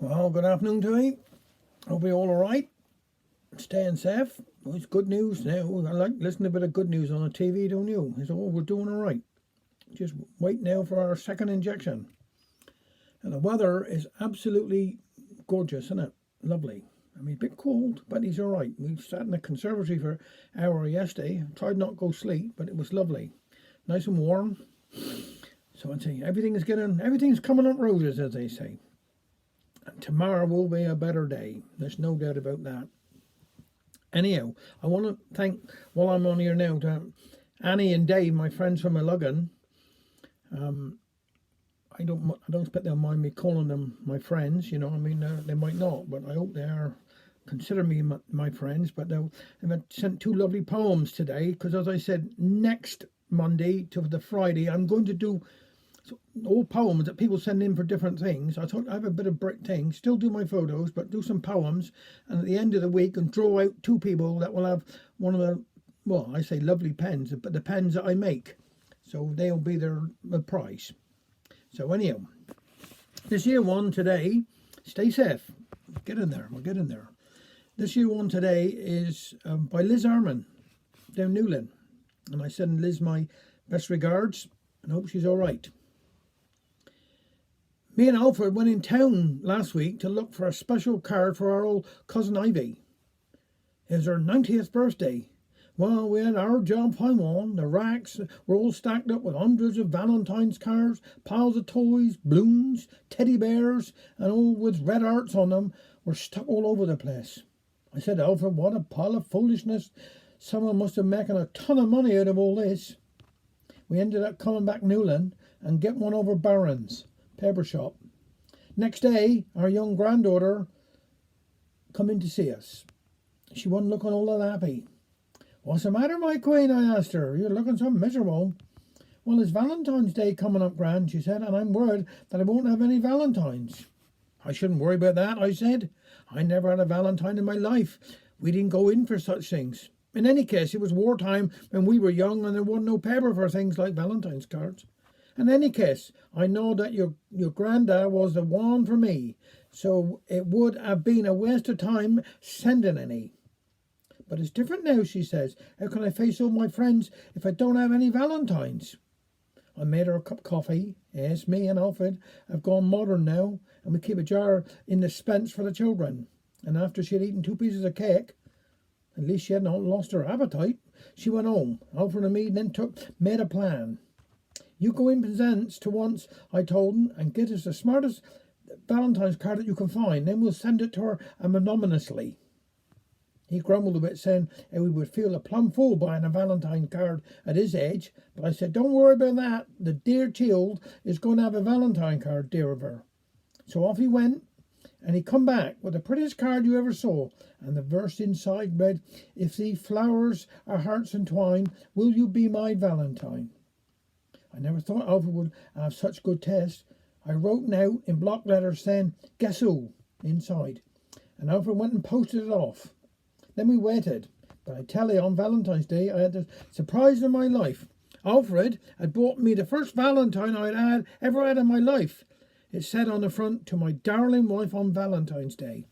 Well, good afternoon to you. Hope you're all alright. Staying safe. Well, it's good news now. I like listening to a bit of good news on the TV, don't you? It's all we're doing alright. Just wait now for our second injection. And the weather is absolutely gorgeous, isn't it? Lovely. I mean, a bit cold, but he's alright. We sat in the conservatory for an hour yesterday. Tried not to go sleep, but it was lovely. Nice and warm. So I'd say everything's coming up roses, as they say. And tomorrow will be a better day. There's no doubt about that. Anyhow, I want to thank, while I'm on here now, to Annie and Dave, my friends from Illugan. I don't expect they'll mind me calling them my friends. You know, I mean, they might not, but I hope they are. Consider me my friends. But they've sent two lovely poems today, because as I said, next Monday to the Friday, I'm going to do all poems that people send in for different things. I thought I have a bit of brick thing, still do my photos, but do some poems, and at the end of the week and draw out two people that will have one of the, well, I say lovely pens, but the pens that I make. So they'll be the prize. So anyhow, this year one today, stay safe. We'll get in there. This year one today is by Liz Arman, down Newlyn. And I send Liz my best regards and hope she's all right. Me and Alfred went in town last week to look for a special card for our old cousin Ivy. It was her 90th birthday. Well, we had our job fine on. The racks were all stacked up with hundreds of Valentine's cards, piles of toys, balloons, teddy bears, and all with red hearts on them were stuck all over the place. I said to Alfred, what a pile of foolishness. Someone must have making a ton of money out of all this. We ended up coming back Newland and getting one over Barron's paper shop. Next day, our young granddaughter come in to see us. She wasn't looking all that happy. What's the matter, my queen? I asked her. You're looking so miserable. Well, it's Valentine's Day coming up, Gran, she said, and I'm worried that I won't have any Valentines. I shouldn't worry about that, I said. I never had a Valentine in my life. We didn't go in for such things. In any case, it was wartime when we were young and there wasn't no paper for things like Valentine's cards. In any case, I know that your granddad was the one for me, so it would have been a waste of time sending any. But it's different now, she says. How can I face all my friends if I don't have any Valentines? I made her a cup of coffee. Yes, me and Alfred have gone modern now, and we keep a jar in the spence for the children. And after she had eaten 2 pieces of cake, at least she hadn't lost her appetite, she went home. Alfred and me then made a plan. You go in presents to once, I told him, and get us the smartest Valentine's card that you can find. Then we'll send it to her anonymously. He grumbled a bit, saying he would feel a plum fool buying a Valentine card at his age. But I said, don't worry about that. The dear child is going to have a Valentine card, dear of her. So off he went, and he come back with the prettiest card you ever saw. And the verse inside read, if the flowers are hearts entwined, will you be my Valentine? I never thought Alfred would have such good taste. I wrote now in block letters saying, guess who, inside. And Alfred went and posted it off. Then we waited. But I tell you, on Valentine's Day, I had the surprise of my life. Alfred had bought me the first Valentine I'd ever had in my life. It said on the front, to my darling wife on Valentine's Day.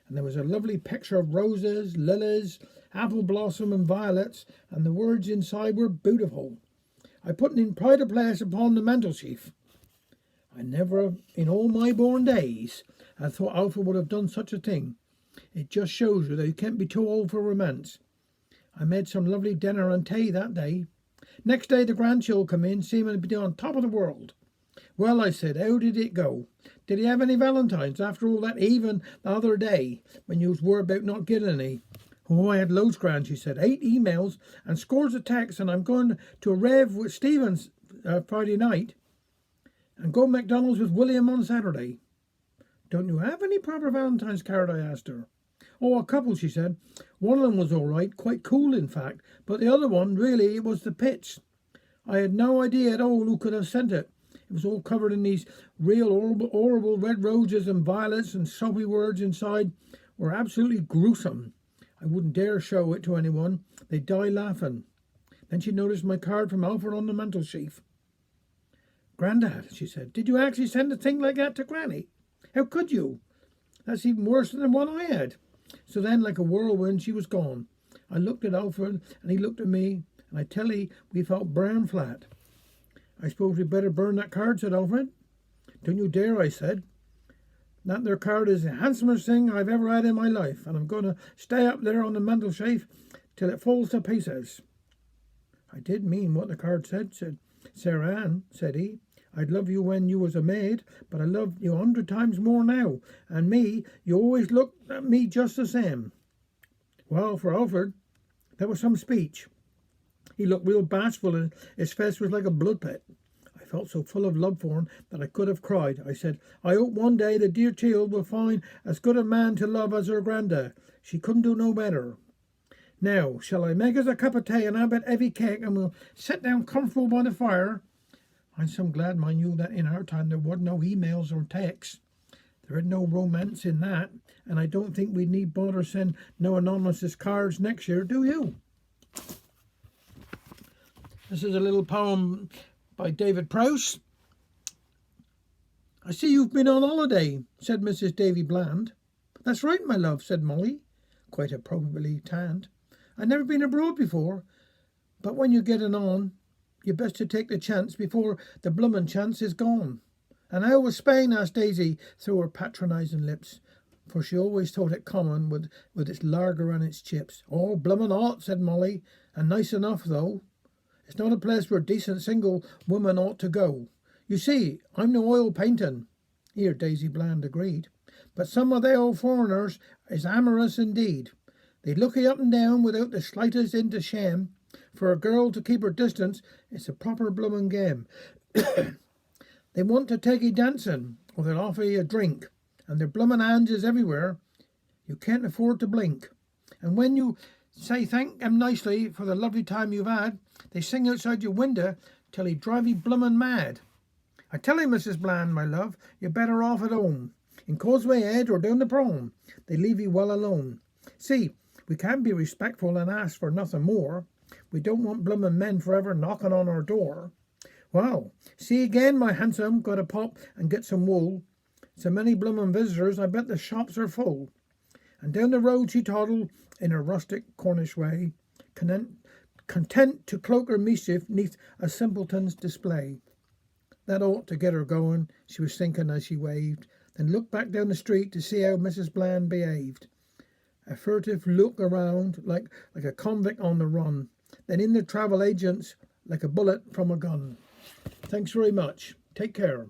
And there was a lovely picture of roses, lilies, apple blossom and violets, and the words inside were beautiful. I put it in pride of place upon the mantelshelf. I never, in all my born days, had thought Alfred would have done such a thing. It just shows you that you can't be too old for romance. I made some lovely dinner and tea that day. Next day the grandchildren come in, seeming to be on top of the world. Well, I said, how did it go? Did he have any Valentines after all that, even the other day, when you was worried about not getting any? Oh, I had loads, Gran, she said. 8 emails and scores of texts, and I'm going to a rev with Stevens Friday night and go to McDonald's with William on Saturday. Don't you have any proper Valentine's card, I asked her. Oh, a couple, she said. One of them was all right, quite cool, in fact, but the other one, really, it was the pits. I had no idea at all who could have sent it. It was all covered in these real horrible red roses and violets, and soapy words inside were absolutely gruesome. I wouldn't dare show it to anyone. They'd die laughing. Then she noticed my card from Alfred on the mantelshelf. Grandad, she said, did you actually send a thing like that to Granny? How could you? That's even worse than the one I had. So then, like a whirlwind, she was gone. I looked at Alfred, and he looked at me, and I tell 'ee, we felt bran flat. I suppose we'd better burn that card, said Alfred. Don't you dare, I said. That there card is the handsomest thing I've ever had in my life, and I'm going to stay up there on the mantelshelf till it falls to pieces. I did mean what the card said Sarah Ann, said he. I'd love you when you was a maid, but I love you 100 times more now. And me, you always look at me just the same. Well, for Alfred, that was some speech. He looked real bashful and his face was like a blood pit. I felt so full of love for him that I could have cried. I said, I hope one day the dear child will find as good a man to love as her granda. She couldn't do no better. Now, shall I make us a cup of tea and a bit heavy cake, and we'll sit down comfortable by the fire? I'm so glad, mind you, that in our time there wasn't no emails or texts. There ain't no romance in that, and I don't think we need bother send no anonymous cards next year, do you? This is a little poem by David Prowse. I see you've been on holiday, said Mrs. Davy Bland. That's right, my love, said Molly, quite appropriately tanned. I've never been abroad before, but when you're getting on, you're best to take the chance before the bloomin' chance is gone. And how was Spain? Asked Daisy through her patronising lips, for she always thought it common with its lager and its chips. Oh, bloomin' hot, said Molly, and nice enough, though. It's not a place where decent single woman ought to go. You see, I'm no oil paintin'. Here Daisy Bland agreed. But some of they old foreigners is amorous indeed. They look 'ee up and down without the slightest hint of shame. For a girl to keep her distance, it's a proper bloomin' game. They want to take 'ee dancing, or they'll offer 'ee a drink, and their bloomin' hands is everywhere. You can't afford to blink. And when you say thank 'em nicely for the lovely time you've had, they sing outside your window till 'ee drive 'ee bloomin' mad. I tell 'ee, Mrs. Bland, my love, you're better off at home. In Causeway Head or down the prom, they leave 'ee well alone. See, we can't be respectful and ask for nothing more. We don't want bloomin' men forever knocking on our door. Well, see again, my handsome, got to pop and get some wool. So many bloomin' visitors, I bet the shops are full. And down the road she toddled in her rustic Cornish way, content to cloak her mischief neath a simpleton's display. That ought to get her going, she was thinking as she waved, then looked back down the street to see how Mrs. Bland behaved. A furtive look around, like a convict on the run, then in the travel agents, like a bullet from a gun. Thanks very much. Take care.